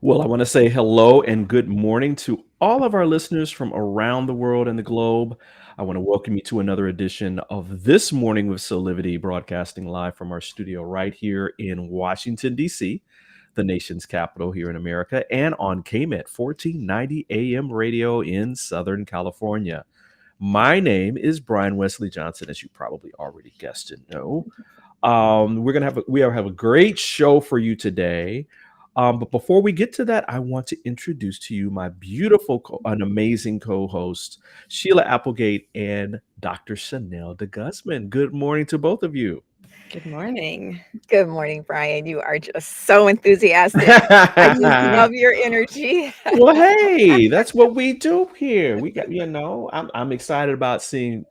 Well, I want to say hello and good morning to all of our listeners from around the world and the globe. I want to welcome you to another edition of This Morning with Soulivity, broadcasting live from our studio right here in Washington, D.C., the nation's capital here in America, and on KMET 1490 AM radio in Southern California. My name is Brian Wesley Johnson, as you probably already guessed and know. We have a great show for you today. But before we get to that, I want to introduce to you my beautiful and amazing co-hosts, Sheila Applegate and Dr. Chanel DeGuzman. Good morning to both of you. Good morning. Good morning, Brian. You are just so enthusiastic. I just love your energy. Well, hey, that's what we do here. We got, I'm excited about hearing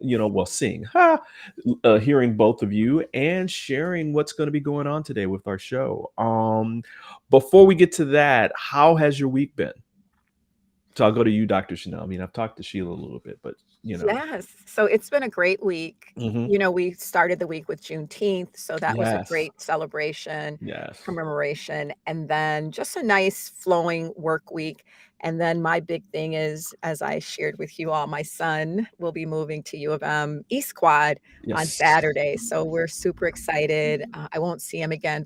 both of you and sharing what's going to be going on today with our show. Before we get to that, how has your week been? So I'll go to you, Dr. Chanel. I mean, I've talked to Sheila a little bit, but Yes. So it's been a great week. Mhm. We started the week with Juneteenth, so that was a Yes, great celebration, yes. commemoration, and then just a nice flowing work week. And then my big thing is, as I shared with you all, my son will be moving to U of M East Quad on Yes. Saturday. So we're super excited. I won't see him again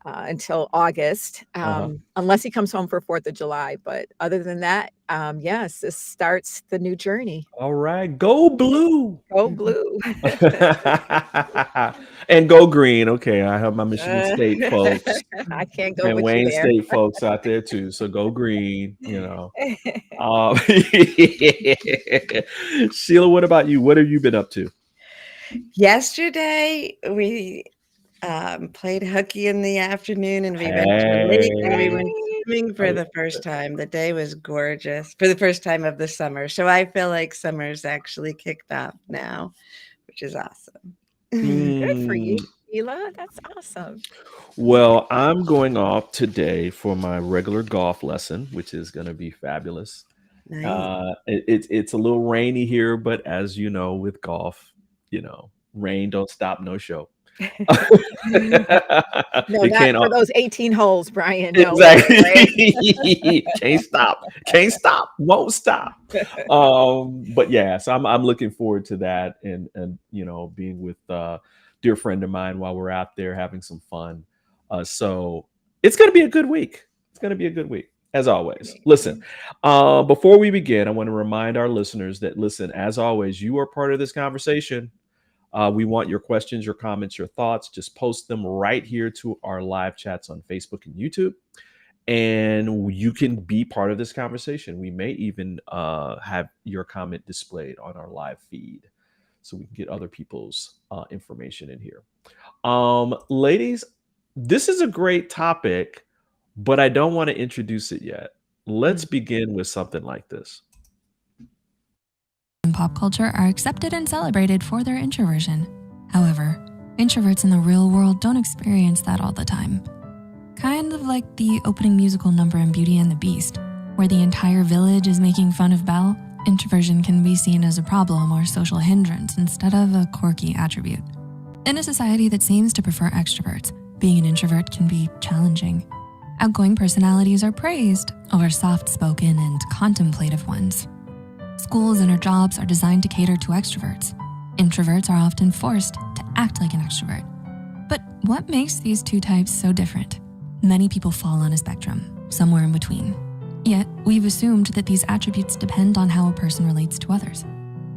until August, Uh-huh. unless he comes home for 4th of July. But other than that, yes, this starts the new journey. All right. Go blue. Go blue. And go green. Okay, I have my Michigan State folks I can't go and with you Wayne there. State folks out there too. So go green. Um, Sheila, what about you? What have you been up to? Yesterday, we played hooky in the afternoon and we went to a lake and we went swimming for the first time. The day was gorgeous for the first time of the summer. So I feel like summer's actually kicked off now, which is awesome. Good for you, Mm, Sheila. That's awesome. well, I'm going off today for my regular golf lesson, which is going to be fabulous. Nice. It's a little rainy here, but as you know, with golf, rain don't stop no show. No, It not can't for al- those 18 holes, Brian. No way, right? exactly. Can't stop, won't stop. But yeah, so I'm looking forward to that, and being with dear friend of mine while we're out there having some fun. So it's gonna be a good week. It's gonna be a good week. As always, listen, before we begin, I want to remind our listeners that, listen, as always, you are part of this conversation. We want your questions, your comments, your thoughts. Just post them right here to our live chats on Facebook and YouTube. And you can be part of this conversation. We may even have your comment displayed on our live feed so we can get other people's information in here. Ladies, this is a great topic, but I don't want to introduce it yet. Let's begin with something like this. In pop culture are accepted and celebrated for their introversion. However, introverts in the real world don't experience that all the time. Kind of like the opening musical number in Beauty and the Beast, where the entire village is making fun of Belle, introversion can be seen as a problem or social hindrance instead of a quirky attribute. In a society that seems to prefer extroverts, being an introvert can be challenging. Outgoing personalities are praised over soft-spoken and contemplative ones. Schools and our jobs are designed to cater to extroverts. Introverts are often forced to act like an extrovert. But what makes these two types so different? Many people fall on a spectrum, somewhere in between. Yet, we've assumed that these attributes depend on how a person relates to others.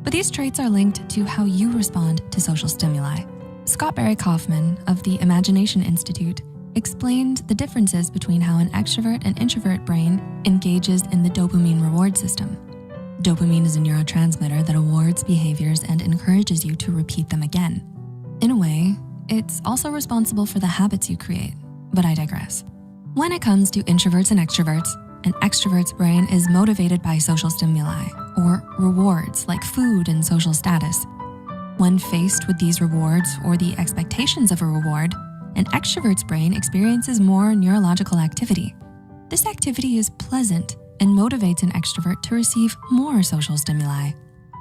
But these traits are linked to how you respond to social stimuli. Scott Barry Kaufman of the Imagination Institute explained the differences between how an extrovert and introvert brain engages in the dopamine reward system. Dopamine is a neurotransmitter that awards behaviors and encourages you to repeat them again. In a way, it's also responsible for the habits you create, but I digress. When it comes to introverts and extroverts, an extrovert's brain is motivated by social stimuli, or rewards like food and social status. When faced with these rewards or the expectations of a reward, an extrovert's brain experiences more neurological activity. This activity is pleasant and motivates an extrovert to receive more social stimuli.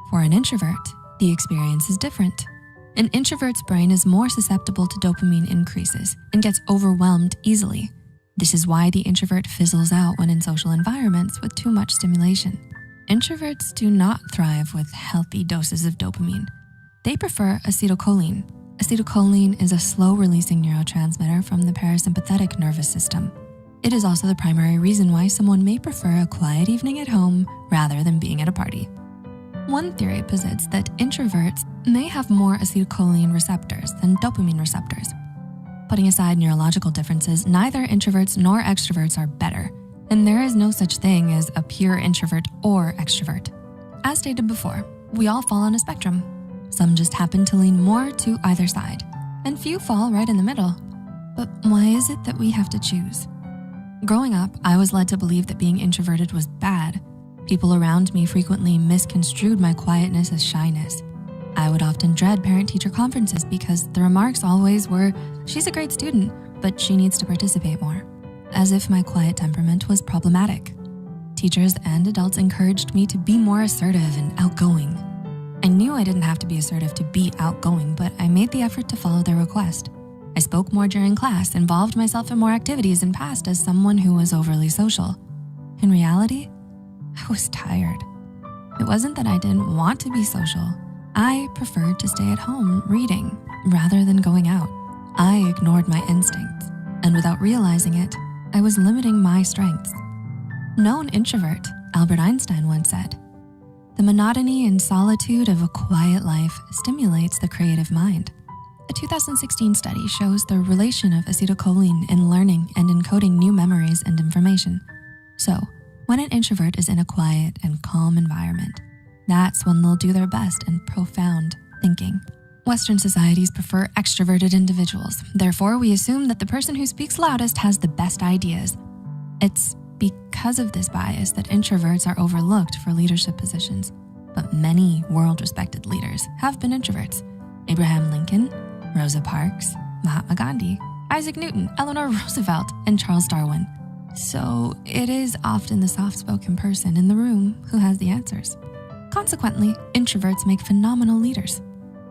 For an introvert, the experience is different. An introvert's brain is more susceptible to dopamine increases and gets overwhelmed easily. This is why the introvert fizzles out when in social environments with too much stimulation. Introverts do not thrive with healthy doses of dopamine. They prefer acetylcholine. Acetylcholine is a slow-releasing neurotransmitter from the parasympathetic nervous system. It is also the primary reason why someone may prefer a quiet evening at home rather than being at a party. One theory posits that introverts may have more acetylcholine receptors than dopamine receptors. Putting aside neurological differences, neither introverts nor extroverts are better, and there is no such thing as a pure introvert or extrovert. As stated before, we all fall on a spectrum. Some just happen to lean more to either side, and few fall right in the middle. But why is it that we have to choose? Growing up, I was led to believe that being introverted was bad. People around me frequently misconstrued my quietness as shyness. I would often dread parent-teacher conferences because the remarks always were, "She's a great student, but she needs to participate more," as if my quiet temperament was problematic. Teachers and adults encouraged me to be more assertive and outgoing. I knew I didn't have to be assertive to be outgoing, but I made the effort to follow their request. I spoke more during class, involved myself in more activities, and passed as someone who was overly social. In reality, I was tired. It wasn't that I didn't want to be social. I preferred to stay at home reading rather than going out. I ignored my instincts, and without realizing it, I was limiting my strengths. Known introvert, Albert Einstein once said, "The monotony and solitude of a quiet life stimulates the creative mind." A 2016 study shows the relation of acetylcholine in learning and encoding new memories and information. So, when an introvert is in a quiet and calm environment, that's when they'll do their best in profound thinking. Western societies prefer extroverted individuals. Therefore, we assume that the person who speaks loudest has the best ideas. It's because of this bias that introverts are overlooked for leadership positions. But many world-respected leaders have been introverts. Abraham Lincoln, Rosa Parks, Mahatma Gandhi, Isaac Newton, Eleanor Roosevelt, and Charles Darwin. So it is often the soft-spoken person in the room who has the answers. Consequently, introverts make phenomenal leaders.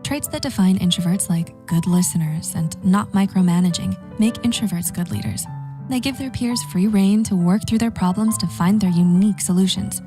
Traits that define introverts, like good listeners and not micromanaging, make introverts good leaders. They give their peers free rein to work through their problems to find their unique solutions.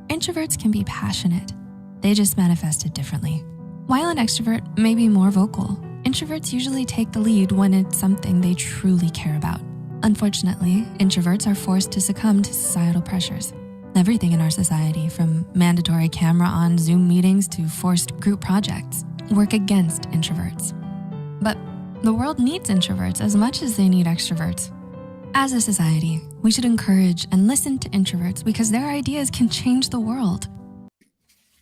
Introverts can be passionate. They just manifest it differently. While an extrovert may be more vocal, introverts usually take the lead when it's something they truly care about. Unfortunately, introverts are forced to succumb to societal pressures. Everything in our society, from mandatory camera-on Zoom meetings to forced group projects, work against introverts. But the world needs introverts as much as they need extroverts. As a society, we should encourage and listen to introverts because their ideas can change the world.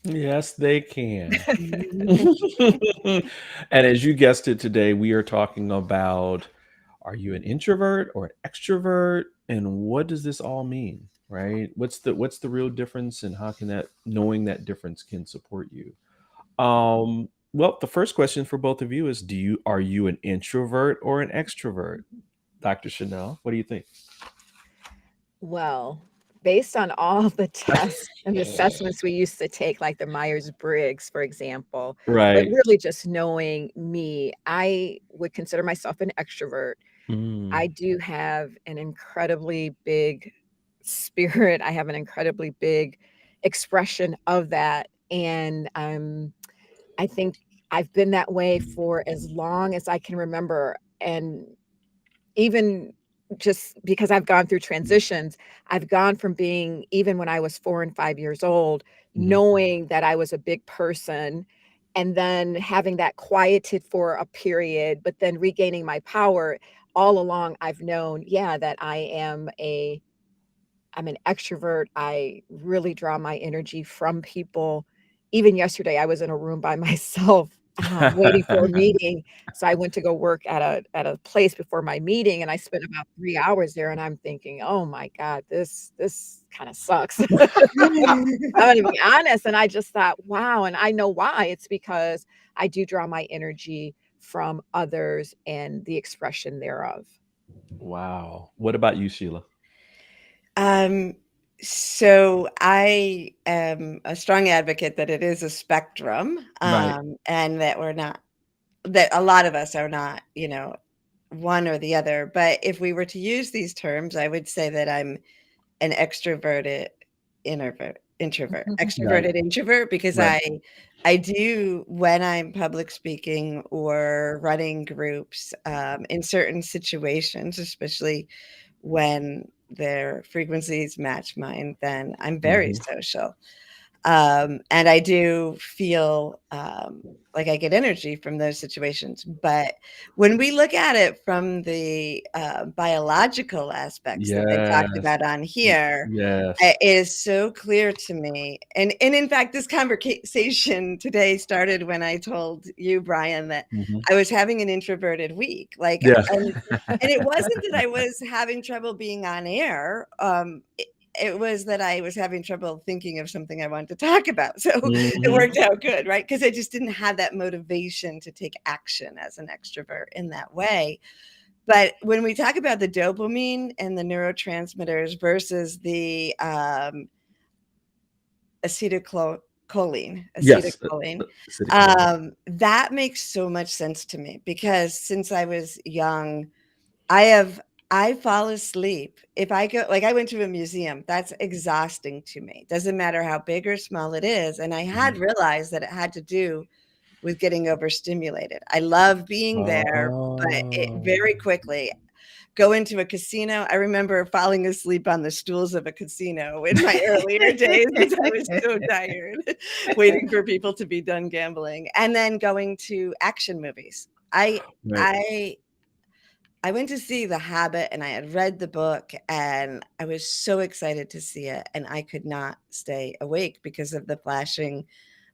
Yes, they can. And as you guessed it today, we are talking about, are you an introvert or an extrovert? And what does this all mean, right? What's the real difference, and how can knowing that difference can support you? Well, the first question for both of you is, are you an introvert or an extrovert? Dr. Chanel, what do you think? Well, based on all the tests and assessments we used to take, like the Myers-Briggs, for example, but Right. really just knowing me, I would consider myself an extrovert. I do have an incredibly big spirit. I have an incredibly big expression of that. And I think I've been that way for as long as I can remember. And even just because I've gone through transitions, I've gone from being, even when I was 4 and 5 years old, knowing that I was a big person, and then having that quieted for a period, but then regaining my power. All along, I've known, yeah, that I'm an extrovert. I really draw my energy from people. Even yesterday, I was in a room by myself, waiting for a meeting. So I went to go work at a place before my meeting, and I spent about 3 hours there, and I'm thinking, "Oh my god, this kinda sucks." I'm gonna be honest, and I just thought, "Wow," and I know why. It's because I do draw my energy from others and the expression thereof. Wow. What about you, Sheila? So I am a strong advocate that it is a spectrum, Right. and that a lot of us are not, one or the other. But if we were to use these terms, I would say that I'm an extroverted introvert, extroverted introvert, because Right. I do, when I'm public speaking or running groups, in certain situations, especially when their frequencies match mine, then I'm very social. And I do feel like I get energy from those situations. But when we look at it from the biological aspects that they talked Yes. about on here, Yes. it is so clear to me. And in fact, this conversation today started when I told you, Brian, that I was having an introverted week. Like, Yeah. and it wasn't that I was having trouble being on air. It was that I was having trouble thinking of something I wanted to talk about. So it worked out good, right? Because I just didn't have that motivation to take action as an extrovert in that way. But when we talk about the dopamine and the neurotransmitters versus the acetylcholine, Yes. that makes so much sense to me, because since I was young, I fall asleep. If I go, like I went to a museum, that's exhausting to me. Doesn't matter how big or small it is. And I had realized that it had to do with getting overstimulated. I love being there, but it very quickly go into a casino. I remember falling asleep on the stools of a casino in my earlier days because I was so tired, waiting for people to be done gambling, and then going to action movies. I went to see The Habit, and I had read the book, and I was so excited to see it, and I could not stay awake because of the flashing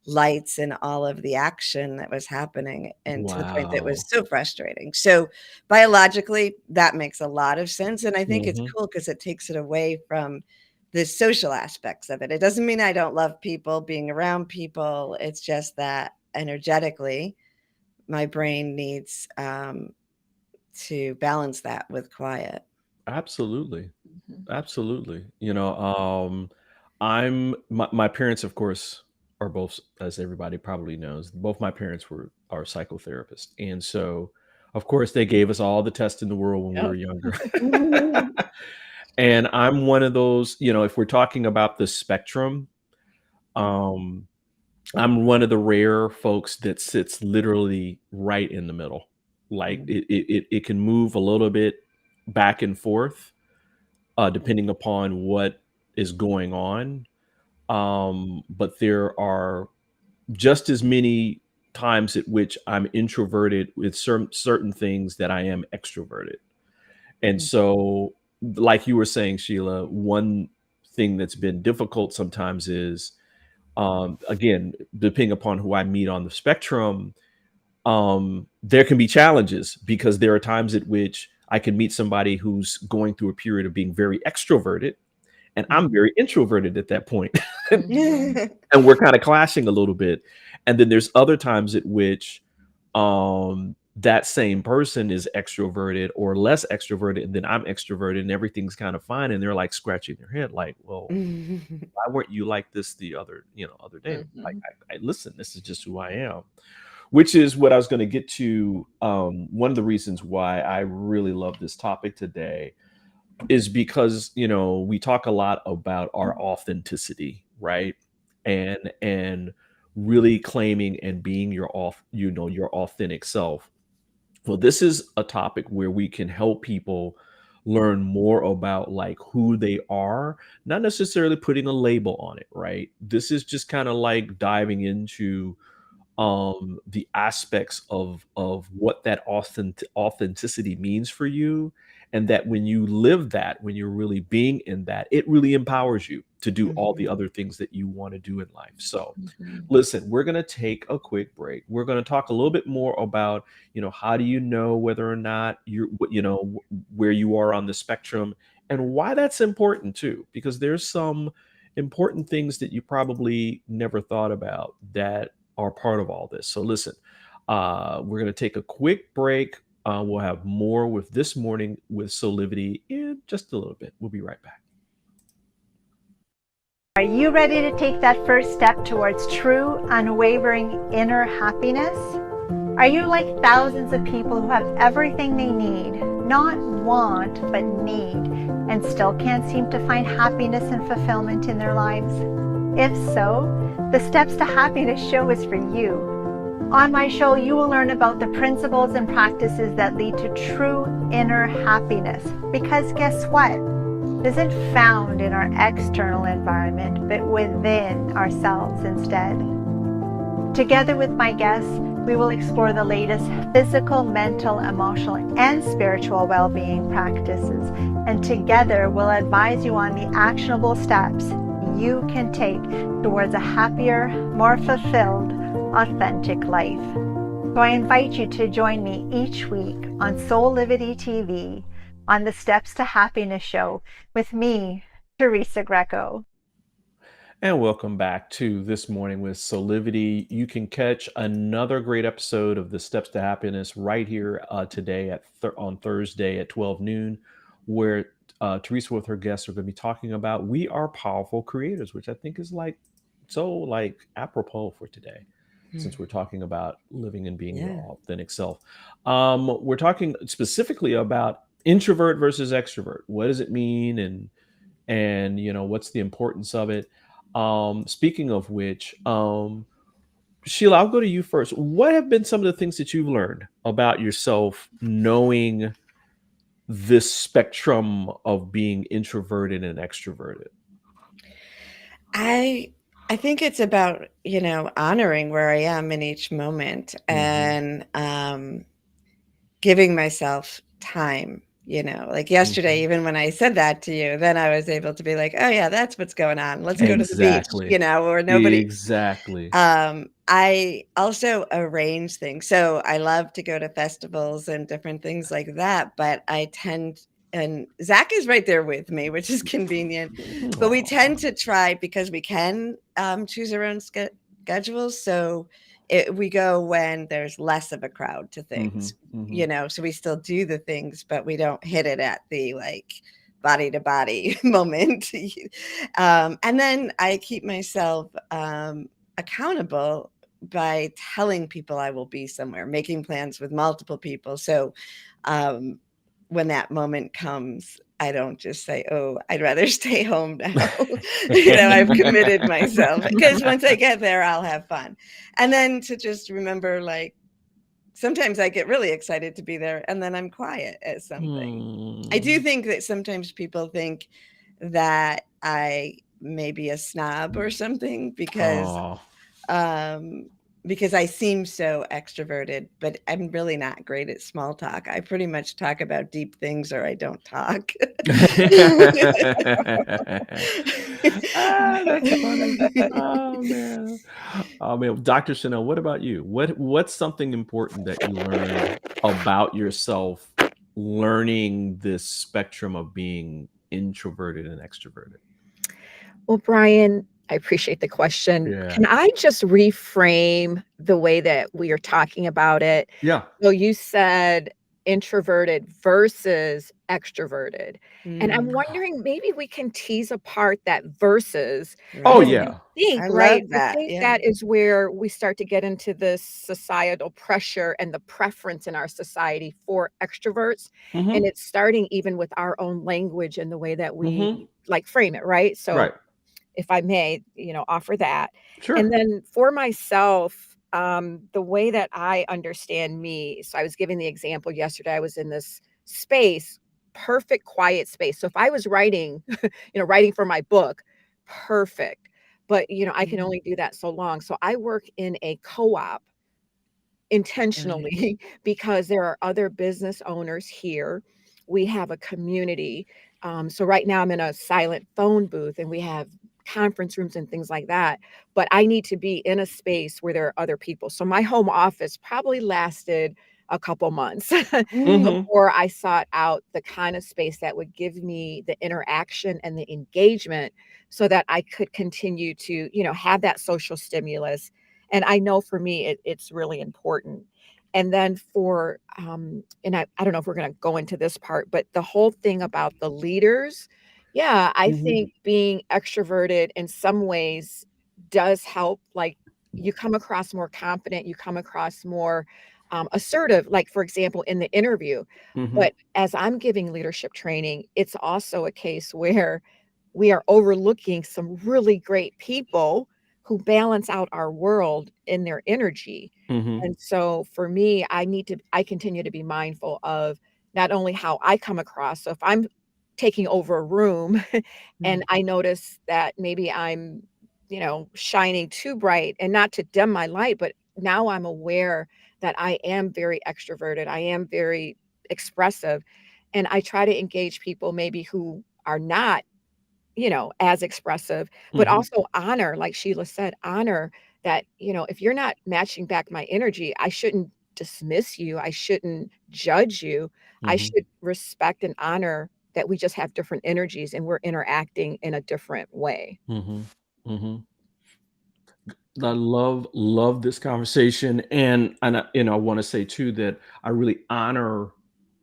lights and all of the action that was happening, and to the point that was so frustrating. So biologically, that makes a lot of sense, and I think it's cool because it takes it away from the social aspects of it. It doesn't mean I don't love people, being around people. It's just that energetically, my brain needs to balance that with quiet. Absolutely. Absolutely. My parents, of course, are both, as everybody probably knows, both my parents are psychotherapists. And so, of course, they gave us all the tests in the world when we were younger. And I'm one of those, if we're talking about the spectrum, um, I'm one of the rare folks that sits literally right in the middle. Like it can move a little bit back and forth, depending upon what is going on. But there are just as many times at which I'm introverted with certain things that I am extroverted. And so, like you were saying, Sheila, one thing that's been difficult sometimes is, again, depending upon who I meet on the spectrum, there can be challenges because there are times at which I can meet somebody who's going through a period of being very extroverted, and I'm very introverted at that point. And we're kind of clashing a little bit. And then there's other times at which that same person is extroverted or less extroverted, and then I'm extroverted, and everything's kind of fine. And they're like scratching their head, like, well, why weren't you like this the other day? Like, I listen, this is just who I am. Which is what I was going to get to. One of the reasons why I really love this topic today is because, we talk a lot about our authenticity, right? And really claiming and being your authentic self. Well, this is a topic where we can help people learn more about like who they are, not necessarily putting a label on it, right? This is just kind of like diving into the aspects of what that authenticity means for you, and that when you live that, when you're really being in that, it really empowers you to do all the other things that you want to do in life. So listen, we're going to take a quick break. We're going to talk a little bit more about, how do you know whether or not where you are on the spectrum, and why that's important too, because there's some important things that you probably never thought about that are part of all this. So listen, we're going to take a quick break. We'll have more with This Morning with Soulivity in just a little bit. We'll be right back. Are you ready to take that first step towards true, unwavering inner happiness? Are you like thousands of people who have everything they need, not want, but need, and still can't seem to find happiness and fulfillment in their lives? If so, the Steps to Happiness show is for you. On my show, you will learn about the principles and practices that lead to true inner happiness. Because guess what? It isn't found in our external environment, but within ourselves instead. Together with my guests, we will explore the latest physical, mental, emotional, and spiritual well-being practices. And together, we'll advise you on the actionable steps you can take towards a happier, more fulfilled, authentic life. So I invite you to join me each week on Soulivity TV on the Steps to Happiness show with me, Teresa Greco. And welcome back to This Morning with Soulivity. You can catch another great episode of the Steps to Happiness right here today on Thursday at 12 noon, where Teresa with her guests are going to be talking about We Are Powerful Creators, which I think is so apropos for today, since we're talking about living and being your authentic self. We're talking specifically about introvert versus extrovert. What does it mean, and what's the importance of it? Speaking of which, Sheila, I'll go to you first. What have been some of the things that you've learned about yourself, knowing this spectrum of being introverted and extroverted? I think it's about, honoring where I am in each moment and giving myself time. Like yesterday, even when I said that to you, then I was able to be like, oh yeah, that's what's going on. Let's go to the beach, or nobody. Exactly. I also arrange things. So I love to go to festivals and different things like that, but I tend, and Zach is right there with me, which is convenient, but we tend to try, because we can choose our own schedules. So we go when there's less of a crowd to things, so we still do the things, but we don't hit it at the body to body moment. And then I keep myself accountable by telling people I will be somewhere, making plans with multiple people. So when that moment comes, I don't just say, oh, I'd rather stay home now. I've committed myself, because once I get there, I'll have fun. And then to just remember, sometimes I get really excited to be there and then I'm quiet at something. I do think that sometimes people think that I may be a snob or something because I seem so extroverted, but I'm really not great at small talk. I pretty much talk about deep things or I don't talk. That's funny. Oh man. Dr. Chanel, what about you? What's something important that you learned about yourself, learning this spectrum of being introverted and extroverted? Well, Brian, I appreciate the question. Yeah. Can I just reframe the way that we are talking about it? Yeah. So you said introverted versus extroverted. And I'm wondering, maybe we can tease apart that versus. Oh, because yeah. I love that. think that is where we start to get into this societal pressure and the preference in our society for extroverts. And it's starting even with our own language and the way that we frame it, right? So Right. if I may, offer that. Sure. And then for myself, the way that I understand me, so I was giving the example yesterday, I was in this space, perfect quiet space. So if I was writing, writing for my book, perfect. But, I can only do that so long. So I work in a co-op intentionally because there are other business owners here. We have a community. So right now I'm in a silent phone booth and we have conference rooms and things like that, but I need to be in a space where there are other people. So my home office probably lasted a couple months before I sought out the kind of space that would give me the interaction and the engagement so that I could continue to, have that social stimulus. And I know for me, it's really important. And then for, and I don't know if we're going to go into this part, but the whole thing about the leaders, I think being extroverted in some ways does help. Like you come across more confident, you come across more assertive, like, for example, in the interview. Mm-hmm. But as I'm giving leadership training, it's also a case where we are overlooking some really great people who balance out our world in their energy. Mm-hmm. And so for me, I continue to be mindful of not only how I come across. So if I'm taking over a room and I notice that maybe I'm, shining too bright, and not to dim my light, but now I'm aware that I am very extroverted. I am very expressive. And I try to engage people maybe who are not, as expressive, but Mm-hmm. also honor, like Sheila said, honor that, if you're not matching back my energy, I shouldn't dismiss you. I shouldn't judge you. I Mm-hmm. should respect and honor that we just have different energies and we're interacting in a different way. Mm-hmm. Mm-hmm. I love this conversation, and I want to say too that I really honor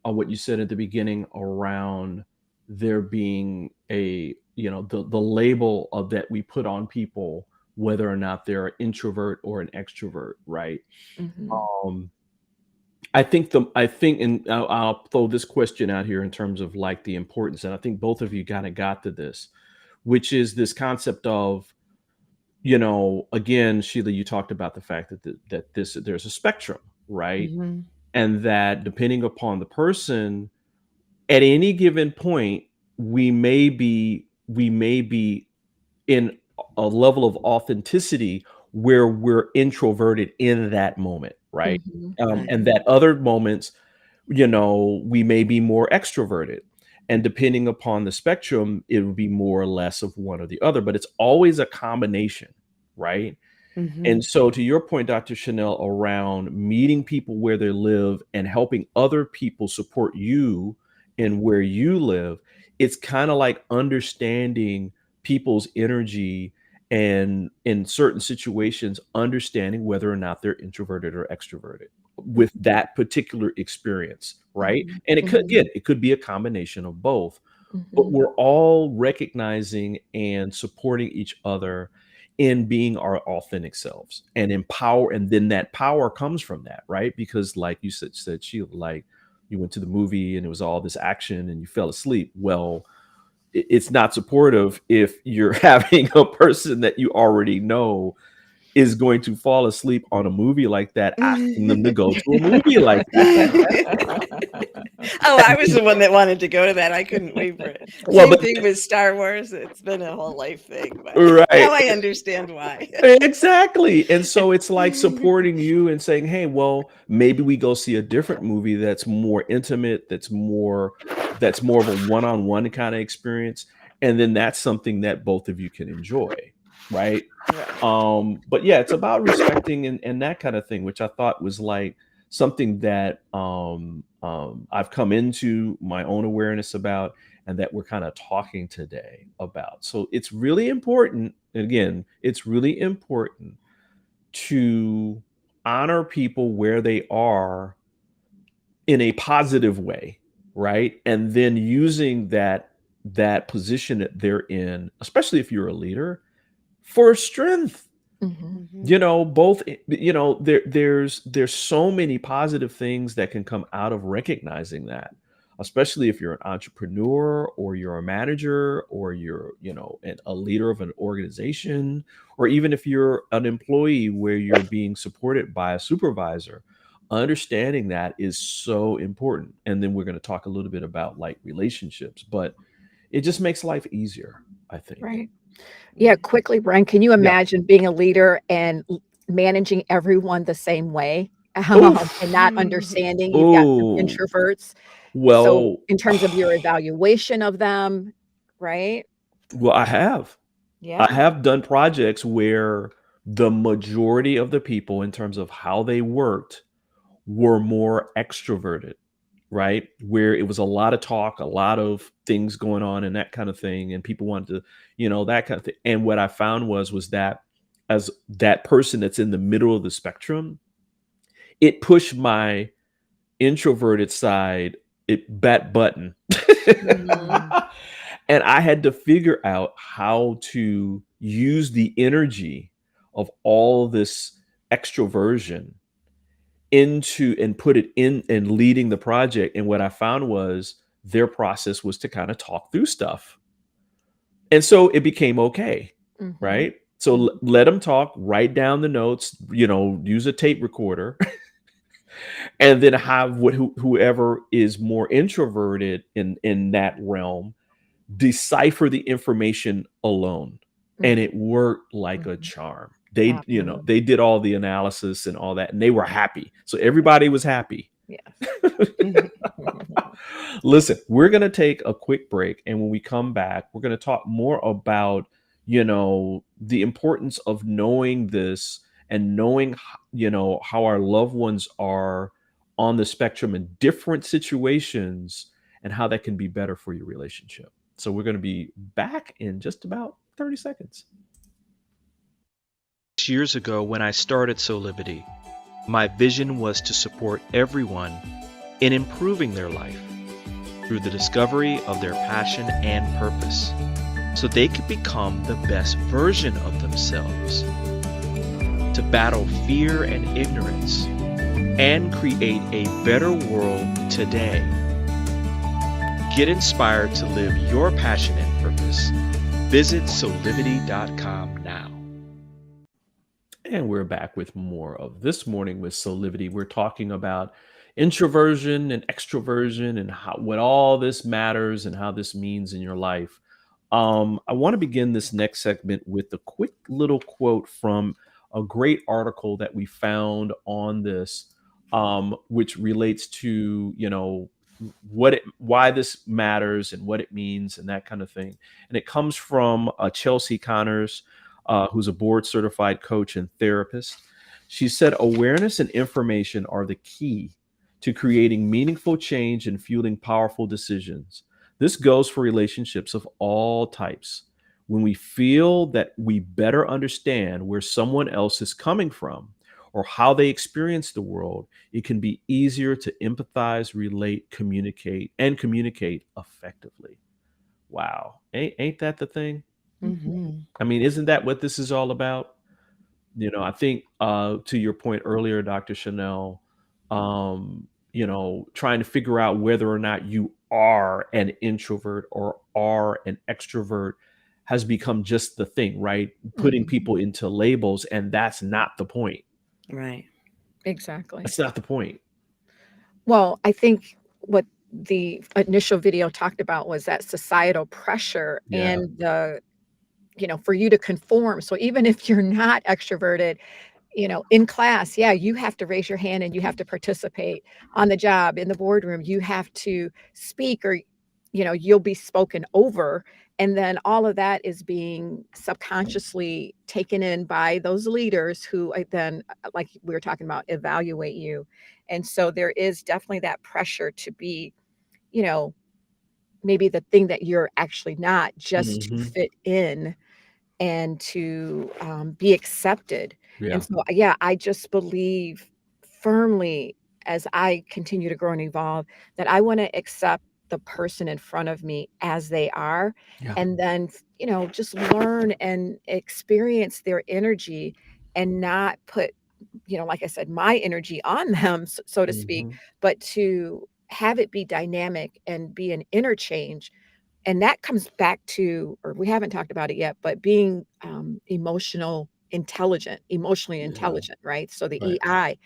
what you said at the beginning around there being a the label of that we put on people, whether or not they're an introvert or an extrovert, right? Mhm. Um, I think, and I'll throw this question out here in terms of like the importance, and I think both of you kind of got to this, which is this concept of again, Sheila, you talked about the fact that there's a spectrum, right? Mhm. And that depending upon the person, at any given point, we may be in a level of authenticity where we're introverted in that moment, right? Mhm. Right. And that other moments, we may be more extroverted. And depending upon the spectrum, it would be more or less of one or the other, but it's always a combination, right? And Mhm. so, to your point, Dr. Chanel, around meeting people where they live and helping other people support you in where you live, it's kind of like understanding people's energy and in certain situations, understanding whether or not they're introverted or extroverted with that particular experience, right? Mhm. And Mhm. it could be a combination of both, but Mhm. we're all recognizing and supporting each other in being our authentic selves and empower, and then that power comes from that, right? Because like you said Sheila, like you went to the movie and it was all this action and you fell asleep. Well, it's not supportive if you're having a person that you already know is going to fall asleep on a movie like that, asking them to go to a movie like Oh, I was the one that wanted to go to that. I couldn't wait for it. well, Same but thing with Star Wars. It's been a whole life thing, but right. now I understand why. Exactly. And so it's like supporting you and saying, hey, well, maybe we go see a different movie that's more intimate, that's more of a one-on-one kind of experience. And then that's something that both of you can enjoy. Right. Right. But yeah, it's about respecting and that kind of thing, which I thought was like something that I've come into my own awareness about, and that we're kind of talking today about. So it's really important. Again, it's really important to honor people where they are in a positive way, right? And then using that position that they're in, especially if you're a leader, for strength. Mhm. Mhm. Both, there's so many positive things that can come out of recognizing that, especially if you're an entrepreneur or you're a manager or you're a leader of an organization, or even if you're an employee where you're being supported by a supervisor. Understanding that is so important. And then we're going to talk a little bit about like relationships, but it just makes life easier, I think. Right. Yeah, quickly, Brian, can you Yeah. imagine being a leader and managing everyone the same way, and Oof. not understanding you've got some Oh, introverts? So, well, in terms of your evaluation of them, right? well, I have. I Yeah. have done projects where the majority of the people, in terms of how they worked, were more extroverted, right? Where it was a lot of talk, a lot of things going on, and that kind of thing, and people wanted to, that kind of thing. And what I found was that as that person that's in the middle of the spectrum, it pushed my introverted side that button. Mhm. And I had to figure out how to use the energy of all this extroversion into and put it in and leading the project. And what I found was their process was to kind of talk through stuff. And so it became okay, right? So let them talk, write down the notes, use a tape recorder, and then have whoever is more introverted in that realm decipher the information alone. And it worked like a charm. They did all the analysis and all that, and they were happy. So everybody was happy. Yes. Listen, we're going to take a quick break. And when we come back, we're going to talk more about, the importance of knowing this and knowing, how our loved ones are on the spectrum in different situations and how that can be better for your relationship. So we're going to be back in just about 30 seconds. Years ago, when I started Soulivity, my vision was to support everyone in improving their life through the discovery of their passion and purpose, so they could become the best version of themselves, to battle fear and ignorance, and create a better world today. Get inspired to live your passion and purpose. Visit Soulivity.com now. And we're back with more of This Morning with Soulivity. We're talking about introversion and extroversion and what all this matters and how this means in your life. I want to begin this next segment with a quick little quote from a great article that we found on this, which relates to, why this matters and what it means and that kind of thing. And it comes from Chelsea Connors, who's a board certified coach and therapist. She said, awareness and information are the key to creating meaningful change and fueling powerful decisions. This goes for relationships of all types. When we feel that we better understand where someone else is coming from or how they experience the world, it can be easier to empathize, relate, communicate effectively. Wow. Ain't that the thing? I mean, isn't that what this is all about? I think to your point earlier, Dr. Chanel, trying to figure out whether or not you are an introvert or are an extrovert has become just the thing, right? Putting people into labels, and that's not the point. Right. Exactly. That's not the point. Well, I think what the initial video talked about was that societal pressure and the, for you to conform. So even if you're not extroverted, in class, you have to raise your hand and you have to participate. On the job, in the boardroom, you have to speak or, you'll be spoken over. And then all of that is being subconsciously taken in by those leaders who then, like we were talking about, evaluate you. And so there is definitely that pressure to be, maybe the thing that you're actually not, just to fit in and to be accepted. And so, I just believe firmly, as I continue to grow and evolve, that I want to accept the person in front of me as they are, and then, just learn and experience their energy and not put, like I said, my energy on them, so to speak, but to have it be dynamic and be an interchange. And that comes back to, or we haven't talked about it yet, but being emotionally intelligent, right? So the EI,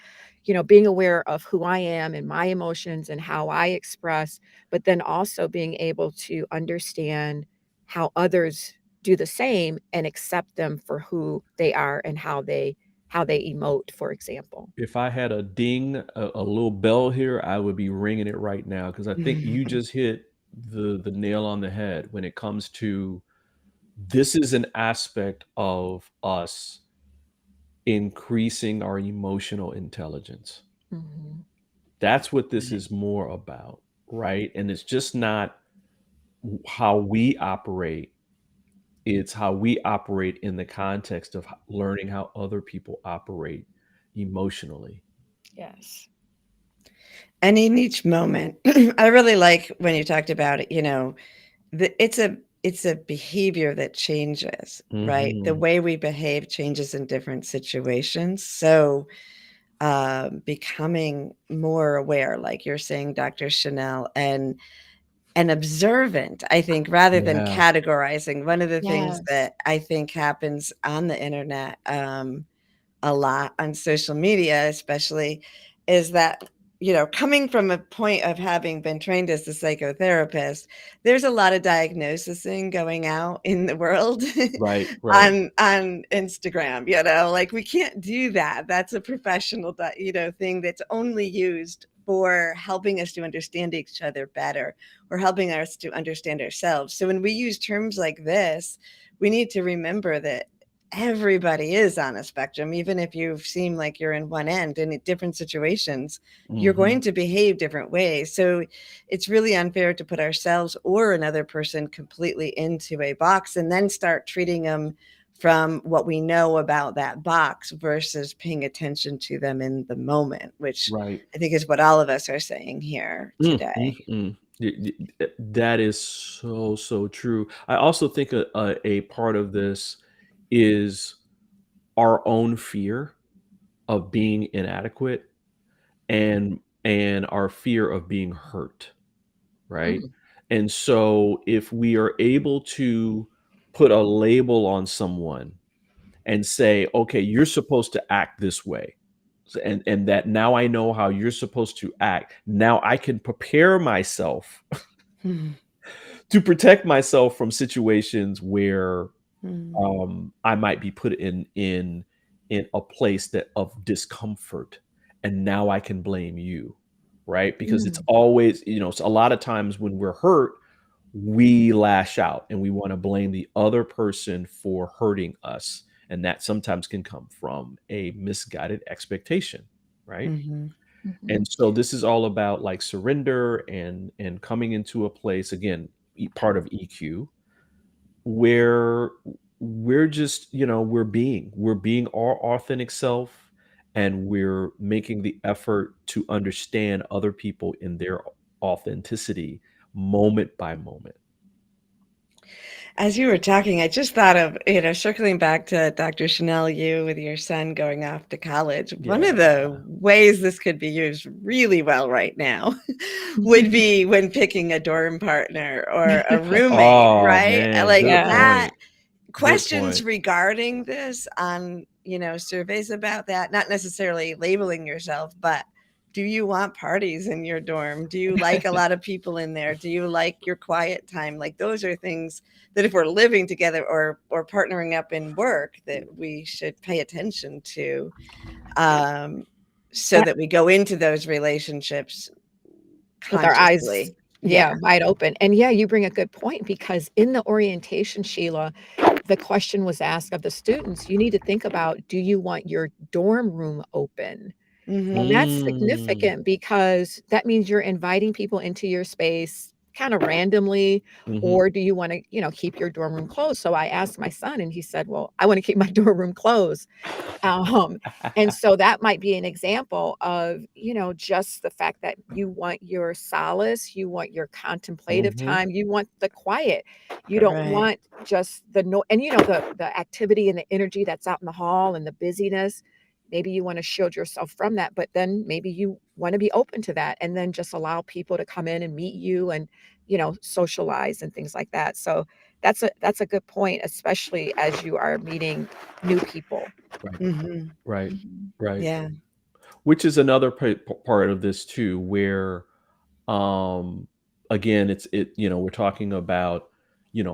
being aware of who I am and my emotions and how I express, but then also being able to understand how others do the same and accept them for who they are and how they emote, for example. If I had a ding, a little bell here, I would be ringing it right now, because I think you just hit the nail on the head when it comes to, this is an aspect of us increasing our emotional intelligence. That's what this is more about, right? And it's just not how we operate. It's how we operate in the context of learning how other people operate emotionally. Yes. And in each moment, I really like when you talked about it, it's a behavior that changes, right? The way we behave changes in different situations. So becoming more aware, like you're saying, Dr. Chanel, and observant, I think, rather than Yeah. categorizing. One of the things Yes. that I think happens on the internet a lot, on social media especially, is that, coming from a point of having been trained as a psychotherapist, there's a lot of diagnosing going out in the world Right. on Instagram, like we can't do that. That's a professional, thing that's only used for helping us to understand each other better, or helping us to understand ourselves. So when we use terms like this, we need to remember that everybody is on a spectrum. Even if you seem like you're in one end, in different situations, you're going to behave different ways. So it's really unfair to put ourselves or another person completely into a box and then start treating them from what we know about that box versus paying attention to them in the moment, which Right. I think is what all of us are saying here today. That is so true. I also think a part of this is our own fear of being inadequate and our fear of being hurt, right? Mm. And so if we are able to put a label on someone and say, okay, you're supposed to act this way. And that now I know how you're supposed to act. Now I can prepare myself Mhm. to protect myself from situations where Mhm. I might be put in a place that of discomfort, and now I can blame you, right? Because it's Mm. always, it's a lot of times when we're hurt, we lash out and we want to blame the other person for hurting us, and that sometimes can come from a misguided expectation, right? Mhm. Mhm. And so this is all about like surrender and coming into a place again, part of EQ, where we're just, we're being our authentic self, and we're making the effort to understand other people in their authenticity moment by moment. As you were talking, I just thought of, circling back to Dr. Chanel, you with your son going off to college. One of Yeah. the ways this could be used really well right now would be when picking a dorm partner or a roommate, Oh right? man, Like good Yes. that, point. Good questions point. regarding this on, surveys about that, not necessarily labeling yourself, but do you want parties in your dorm? Do you like a lot of people in there? Do you like your quiet time? Like those are things that if we're living together or partnering up in work, that we should pay attention to, um, so And that we go into those relationships with our eyes, consciously. Yeah. yeah, wide open. And yeah, you bring a good point because in the orientation, Sheila, the question was asked of the students, you need to think about, do you want your dorm room open? Well, Mhm. that's Mm. significant because that means you're inviting people into your space kind of randomly, Mhm. or do you want to, keep your dorm room closed? So I asked my son and he said, well, I want to keep my dorm room closed. Um, and so that might be an example of, just the fact that you want your solace, you want your contemplative Mhm. time, you want the quiet. You don't Right. want just the no and the activity and the energy that's out in the hall and the busyness. Maybe you want to shield yourself from that, but then maybe you want to be open to that and then just allow people to come in and meet you and, socialize and things like that. So that's a good point, especially as you are meeting new people. Right. Mhm. Right. Mhm. Right. Yeah. Which is another part of this too, where um again we're talking about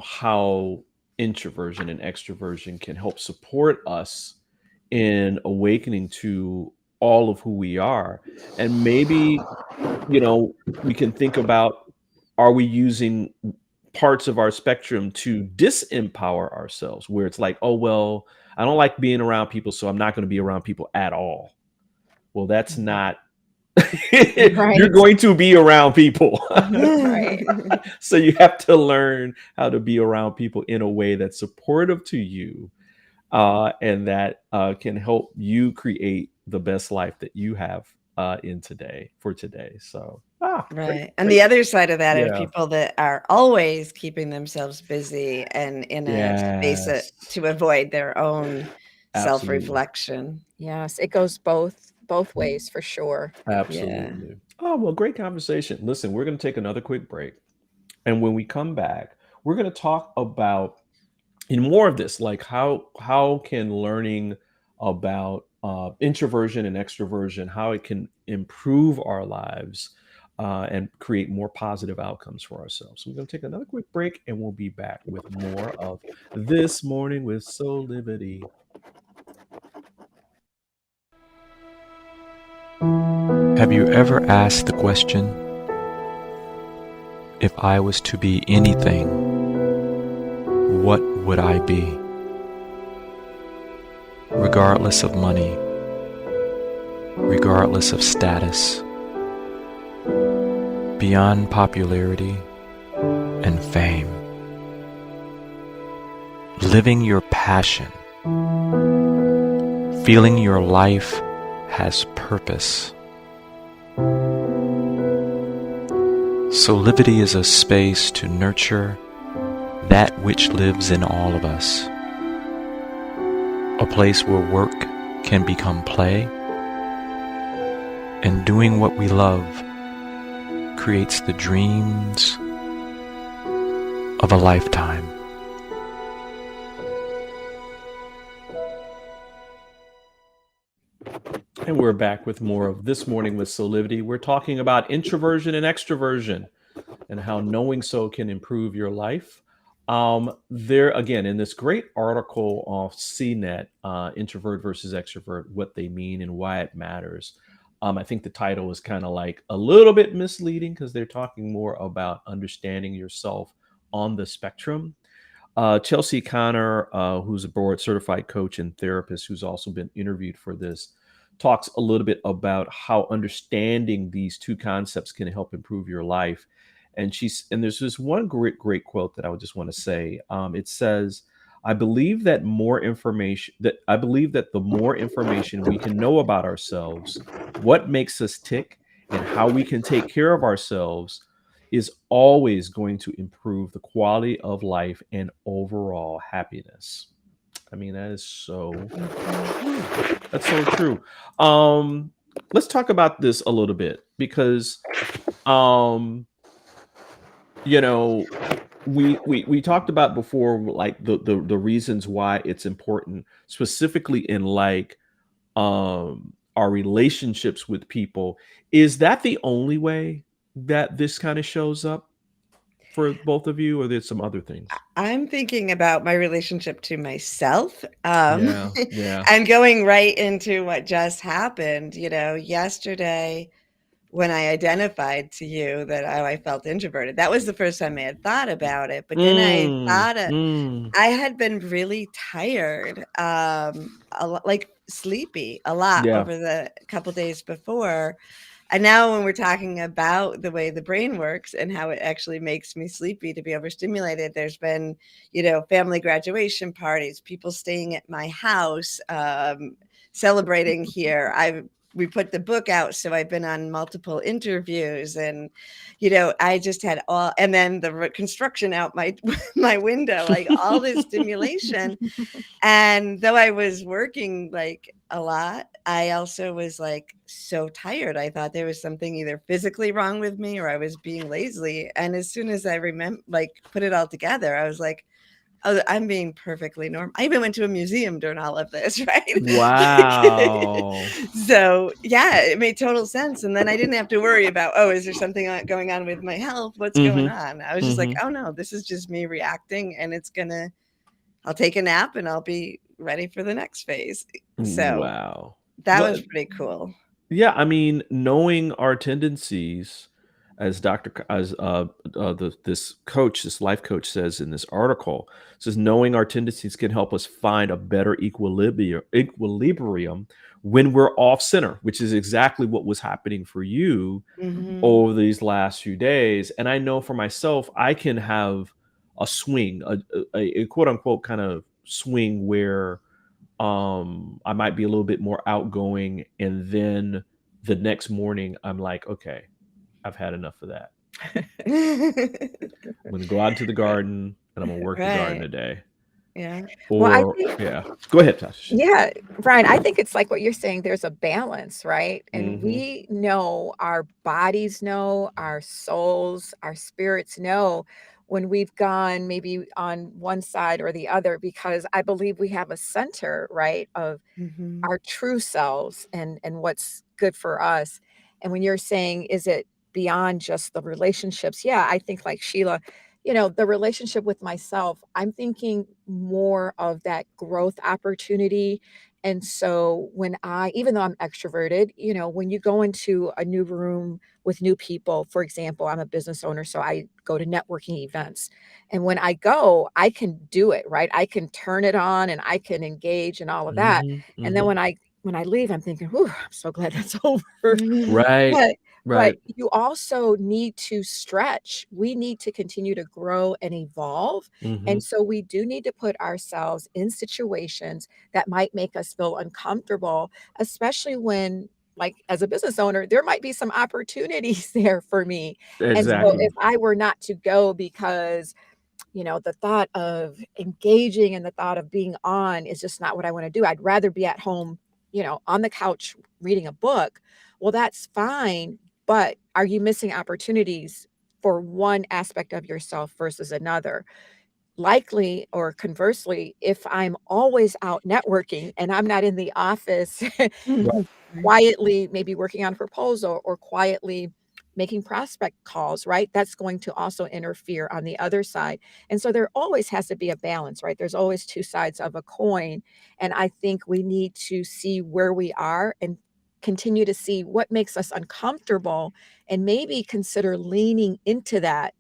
how introversion and extroversion can help support us in awakening to all of who we are. And maybe we can think about, are we using parts of our spectrum to disempower ourselves, where it's like, oh well, I don't like being around people, so I'm not going to be around people at all. Well, that's Mhm. not you're Right. going to be around people. Right. So you have to learn how to be around people in a way that's supportive to you, and that can help you create the best life that you have in today for today. So, great, Right. And great. the other side of that are Yeah. people that are always keeping themselves busy and in a space Yes. to avoid their own Absolutely. self-reflection. Yes, it goes both both ways for sure. Absolutely. Oh, well, great conversation. Listen, we're going to take another quick break. And when we come back, we're going to talk about in more of this, like how can learning about introversion and extroversion, how it can improve our lives and create more positive outcomes for ourselves. So we're going to take another quick break, and we'll be back with more of This Morning with Soulivity. Have you ever asked the question, if I was to be anything, what would I be? Regardless of money, regardless of status, beyond popularity and fame. Living your passion, feeling your life has purpose. Soulivity is a space to nurture that which lives in all of us. A place where work can become play, and doing what we love creates the dreams of a lifetime. And we're back with more of This Morning with Soulivity. We're talking about introversion and extroversion and how knowing so can improve your life. There, again, in this great article off CNET, Introvert versus Extrovert, what they mean and why it matters. I think the title is kind of like a little bit misleading because they're talking more about understanding yourself on the spectrum. Chelsea Connor, who's a board certified coach and therapist who's also been interviewed for this, talks a little bit about how understanding these two concepts can help improve your life. And there's this one great quote that I would just want to say. It says, I believe that the more information we can know about ourselves, what makes us tick, and how we can take care of ourselves is always going to improve the quality of life and overall happiness. I mean, that's so true. Let's talk about this a little bit because, we talked about before, like the reasons why it's important, specifically in like our relationships with people. Is that the only way that this kind of shows up for both of you, or there's some other things? I'm thinking about my relationship to myself, Yeah. and going right into what just happened. Yesterday when I identified to you that I felt introverted, that was the first time I had thought about it. But then I thought I had been really tired, like sleepy a lot Yeah. over the couple days before. And now when we're talking about the way the brain works and how it actually makes me sleepy to be overstimulated, there's been, family graduation parties, people staying at my house, celebrating here. We put the book out, so I've been on multiple interviews, and I just had and then the construction out my window, like all this stimulation. And though I was working like a lot, I also was like so tired. I thought there was something either physically wrong with me or I was being lazy. And as soon as I put it all together, I was like, oh, I'm being perfectly normal. I even went to a museum during all of this, right? Wow. So yeah, it made total sense. And then I didn't have to worry about, is there something going on with my health? What's going on? I was just like, oh no, this is just me reacting, and I'll take a nap and I'll be ready for the next phase. So wow. That was pretty cool. Yeah, I mean, knowing our tendencies, as this life coach says in this article, says knowing our tendencies can help us find a better equilibrium when we're off center, which is exactly what was happening for you over these last few days. And I know for myself, I can have a swing, a quote unquote kind of swing where I might be a little bit more outgoing, and then the next morning I'm like, okay, I've had enough of that. I'm gonna go out into the garden and I'm gonna work the garden today. Yeah. Well, I Or think yeah. Go ahead, Tasha. yeah, Brian, I think it's like what you're saying, there's a balance, right? And Mm-hmm. we know, our bodies know, our souls, our spirits know when we've gone maybe on one side or the other, because I believe we have a center, right, of Mhm. our true selves and what's good for us. And when you're saying, is it beyond just the relationships? Yeah, I think like Sheila, the relationship with myself, I'm thinking more of that growth opportunity. And so when even though I'm extroverted, when you go into a new room with new people, for example, I'm a business owner, so I go to networking events. And when I go, I can do it, right? I can turn it on and I can engage and all of that. Mm-hmm. And then Mm-hmm. when I leave, I'm thinking, "Whew, I'm so glad that's over." Right. But Right. you also need to stretch. We need to continue to grow and evolve. Mm-hmm. And so we do need to put ourselves in situations that might make us feel uncomfortable, especially when, like, as a business owner, there might be some opportunities there for me. And so Exactly. if I were not to go because the thought of engaging and the thought of being on is just not what I want to do. I'd rather be at home, on the couch reading a book. Well, that's fine. But are you missing opportunities for one aspect of yourself versus another? Likely, or conversely, if I'm always out networking and I'm not in the office Right. Right. quietly maybe working on a proposal or quietly making prospect calls, right? That's going to also interfere on the other side. And so there always has to be a balance, right? There's always two sides of a coin. And I think we need to see where we are and continue to see what makes us uncomfortable and maybe consider leaning into that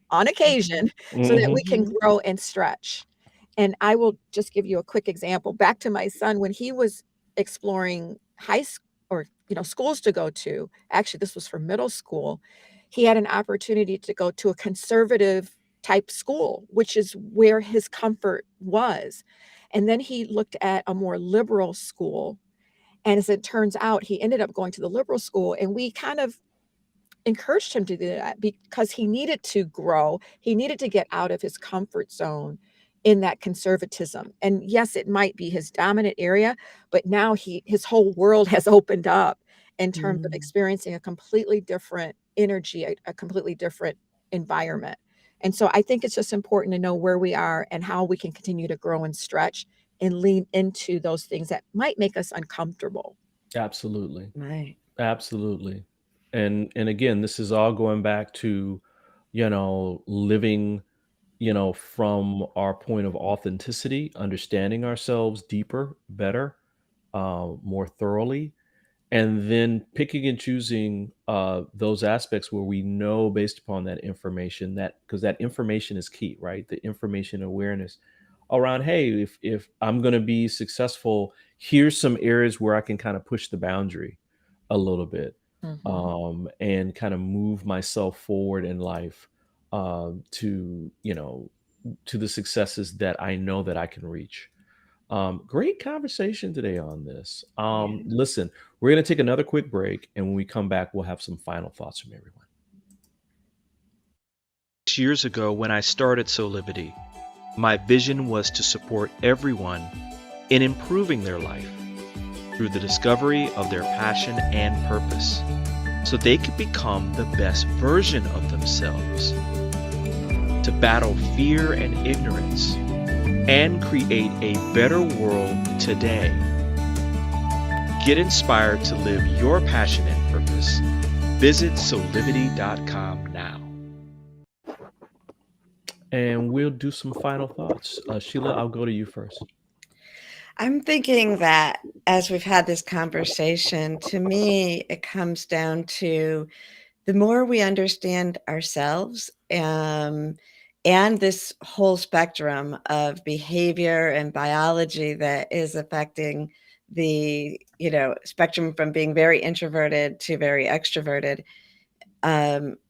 on occasion so that we Mm-hmm. can Mhm. grow and stretch. And I will just give you a quick example. Back to my son when he was exploring high school or schools to go to. Actually, this was for middle school. He had an opportunity to go to a conservative type school, which is where his comfort was. And then he looked at a more liberal school. And as it turns out, he ended up going to the liberal school. And we kind of encouraged him to do that because he needed to grow. He needed to get out of his comfort zone in that conservatism. And yes, it might be his dominant area, but now his whole world has opened up in terms of Mm. experiencing a completely different energy, a completely different environment. And so I think it's just important to know where we are and how we can continue to grow and stretch and lean into those things that might make us uncomfortable. Absolutely. Right. Absolutely. And again, this is all going back to, living, from our point of authenticity, understanding ourselves deeper, better, more thoroughly, and then picking and choosing those aspects where we know based upon that information, that because that information is key, right? The information awareness around, hey, if I'm going to be successful, here's some areas where I can kind of push the boundary a little bit, Mhm. and kind of move myself forward in life, to to the successes that I know that I can reach. Great conversation today on this. Yeah. Listen, we're going to take another quick break, and when we come back, we'll have some final thoughts from everyone. 6 years ago, when I started Soulivity, my vision was to support everyone in improving their life through the discovery of their passion and purpose so they could become the best version of themselves, to battle fear and ignorance and create a better world today. Get inspired to live your passion and purpose. Visit soulivity.com now. And we'll do some final thoughts. Sheila, I'll go to you first. I'm thinking that as we've had this conversation, to me, it comes down to the more we understand ourselves, and this whole spectrum of behavior and biology that is affecting the spectrum from being very introverted to very extroverted,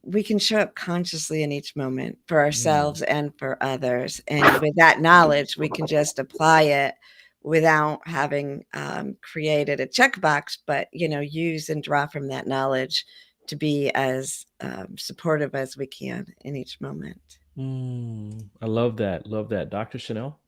we can show up consciously in each moment for Mm, ourselves and for others. And with that knowledge, we can just apply it without having created a checkbox, but use and draw from that knowledge to be as supportive as we can in each moment. I love that. Love that. Dr. Chanel?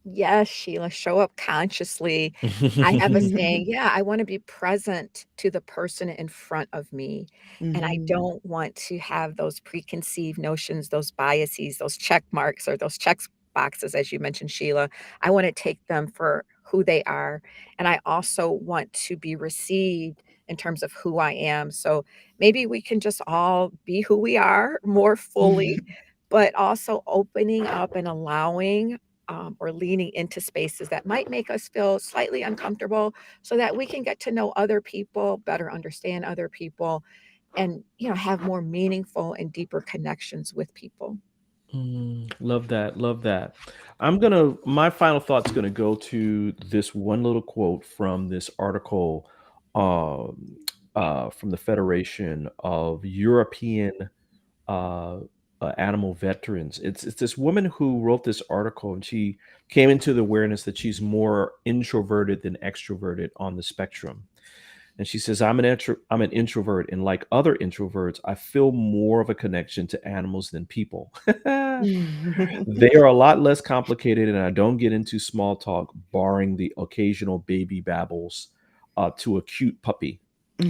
Yes, Sheila, show up consciously. I have a saying, yeah, I want to be present to the person in front of me. And I don't want to have those preconceived notions, those biases, those check marks or those check boxes, as you mentioned, Sheila. I want to take them for who they are. And I also want to be received in terms of who I am. So maybe we can just all be who we are more fully, but also opening up and allowing or leaning into spaces that might make us feel slightly uncomfortable so that we can get to know other people, better understand other people, and have more meaningful and deeper connections with people. Love that. Love that. My final thought's gonna go to this one little quote from this article um, from the Federation of European uh, animal veterans. It's this woman who wrote this article, and she came into the awareness that she's more introverted than extroverted on the spectrum. And she says, I'm an introvert, and like other introverts, I feel more of a connection to animals than people. They are a lot less complicated, and I don't get into small talk, barring the occasional baby babbles to a cute puppy.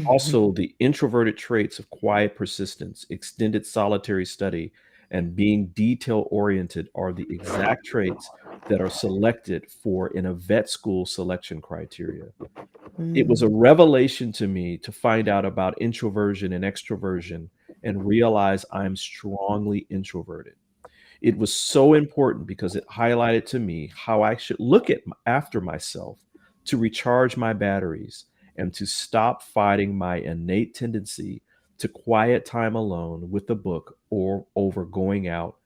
Also, the introverted traits of quiet persistence, extended solitary study, and being detail oriented are the exact traits that are selected for in a vet school selection criteria. It was a revelation to me to find out about introversion and extroversion and realize I'm strongly introverted. It was so important because it highlighted to me how I should look after myself to recharge my batteries and to stop fighting my innate tendency to quiet time alone with a book or over going out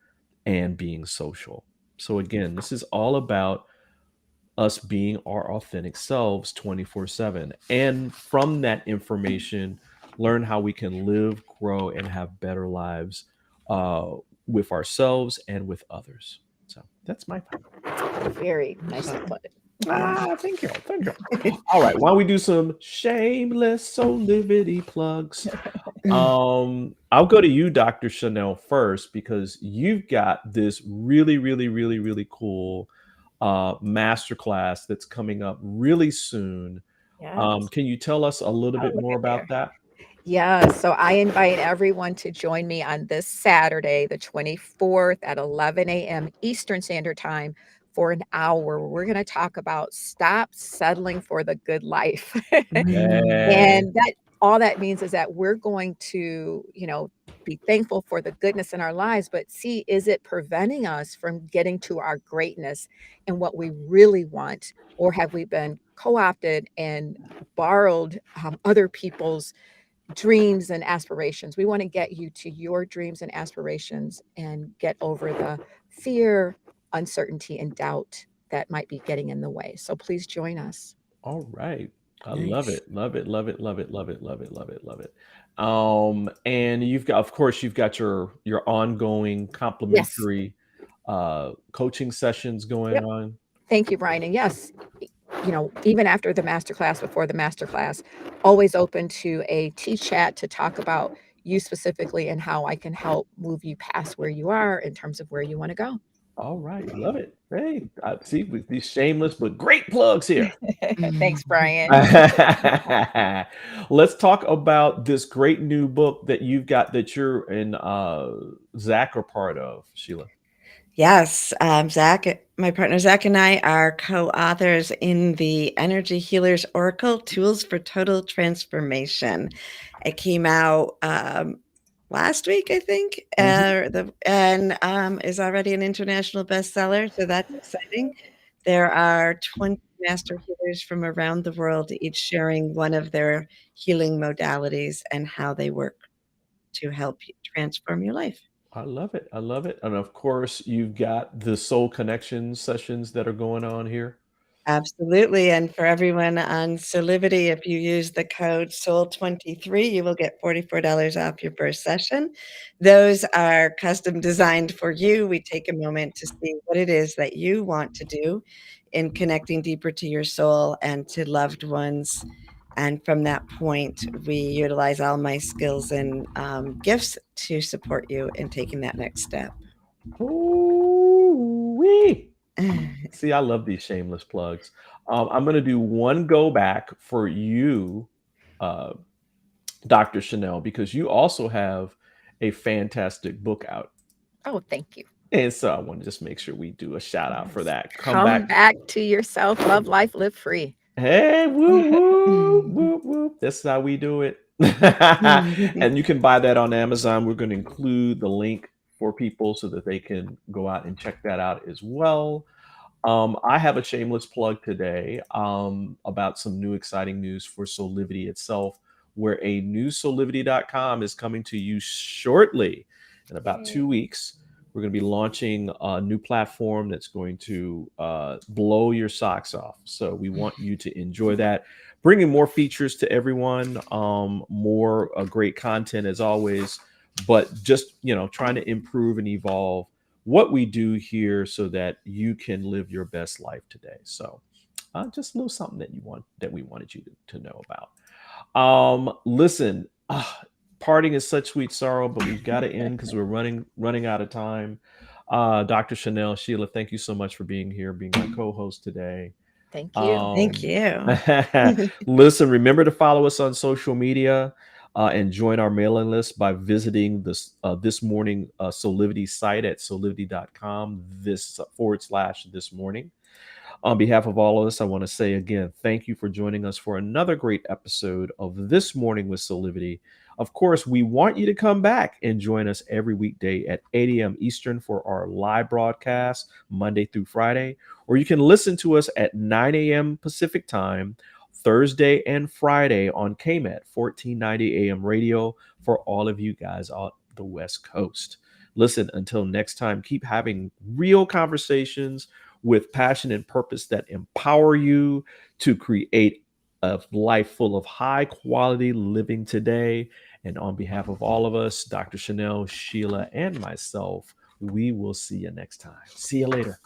and being social. So, again, this is all about us being our authentic selves 24/7. And from that information, learn how we can live, grow, and have better lives uh, with ourselves and with others. So that's my final. Very nicely put. Thank you. Thank you. All right. Why don't we do some shameless Soulivity plugs? I'll go to you, Dr. Chanel, first, because you've got this really, really, really, really cool masterclass that's coming up really soon. Yes. Can you tell us a little bit Look more at there. about that? Yeah, so I invite everyone to join me on this Saturday, the 24th at 11 a.m. Eastern Standard Time for an hour. We're going to talk about stop settling for the good life. Hey. And that all that means is that we're going to, be thankful for the goodness in our lives, but see, is it preventing us from getting to our greatness and what we really want? Or have we been co-opted and borrowed other people's dreams and aspirations? We want to get you to your dreams and aspirations and get over the fear, uncertainty, and doubt that might be getting in the way. So please join us. All right. I love Nice. it. Love it. Love it. Love it. Love it. Love it. Love it. Love it. And of course, you've got your ongoing Yes. complimentary coaching sessions going Yep. on. Thank you, Brian. And yes, even after the masterclass, before the masterclass, always open to a tea chat to talk about you specifically and how I can help move you past where you are in terms of where you want to go. All right. Love it. Hey, I see with these shameless but great plugs here. Thanks, Brian. Let's talk about this great new book that you've got that you're and Zach are part of, Sheila. Yes, Zach, my partner Zach and I are co-authors in the Energy Healers Oracle Tools for Total Transformation. It came out last week, I think, and is already an international bestseller. So that's exciting. There are 20 master healers from around the world, each sharing one of their healing modalities and how they work to help you transform your life. I love it. I love it. And of course, you've got the Soul Connection sessions that are going on here. Absolutely. And for everyone on Soulivity, if you use the code SOUL23, you will get $44 off your first session. Those are custom designed for you. We take a moment to see what it is that you want to do in connecting deeper to your soul and to loved ones. And from that point, we utilize all my skills and gifts to support you in taking that next step. Ooh-wee. See, I love these shameless plugs. I'm going to do one go back for you, uh, Dr. Chanel, because you also have a fantastic book out. Oh, thank you. And so I want to just make sure we do a shout out for Yes. that. Come back to yourself, love life, live free. Hey, whoop, whoop, whoop, whoop. That's how we do it. And you can buy that on Amazon. We're going to include the link for people so that they can go out and check that out as well. I have a shameless plug today about some new exciting news for Soulivity itself, where a new Soulivity.com is coming to you shortly. In about 2 weeks, we're going to be launching a new platform that's going to blow your socks off. So we want you to enjoy that, bringing more features to everyone, more great content as always, but just, trying to improve and evolve what we do here so that you can live your best life today. So just a little something that we wanted you to know about. Listen, parting is such sweet sorrow, but we've got to end because we're running out of time. Dr. Chanel, Sheila, thank you so much for being here, being my co-host today. Thank you. Thank you. Listen, remember to follow us on social media and join our mailing list by visiting this morning Soulivity site at soulivity.com /this morning. On behalf of all of us, I want to say again, thank you for joining us for another great episode of This Morning with Soulivity. Of course, we want you to come back and join us every weekday at 8 a.m. Eastern for our live broadcast, Monday through Friday, or you can listen to us at 9 a.m. Pacific time, Thursday and Friday on KMET 1490 AM radio for all of you guys on the West Coast. Listen, until next time, keep having real conversations with passion and purpose that empower you to create a life full of high quality living today. And on behalf of all of us, Dr. Chanel, Sheila, and myself, we will see you next time. See you later.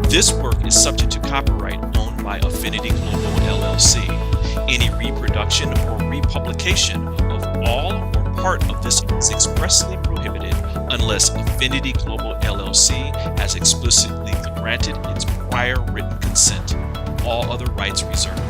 This work is subject to copyright owned by Affinity Global LLC. Any reproduction or republication of all or part of this is expressly prohibited unless Affinity Global LLC has explicitly granted its prior written consent. All other rights reserved.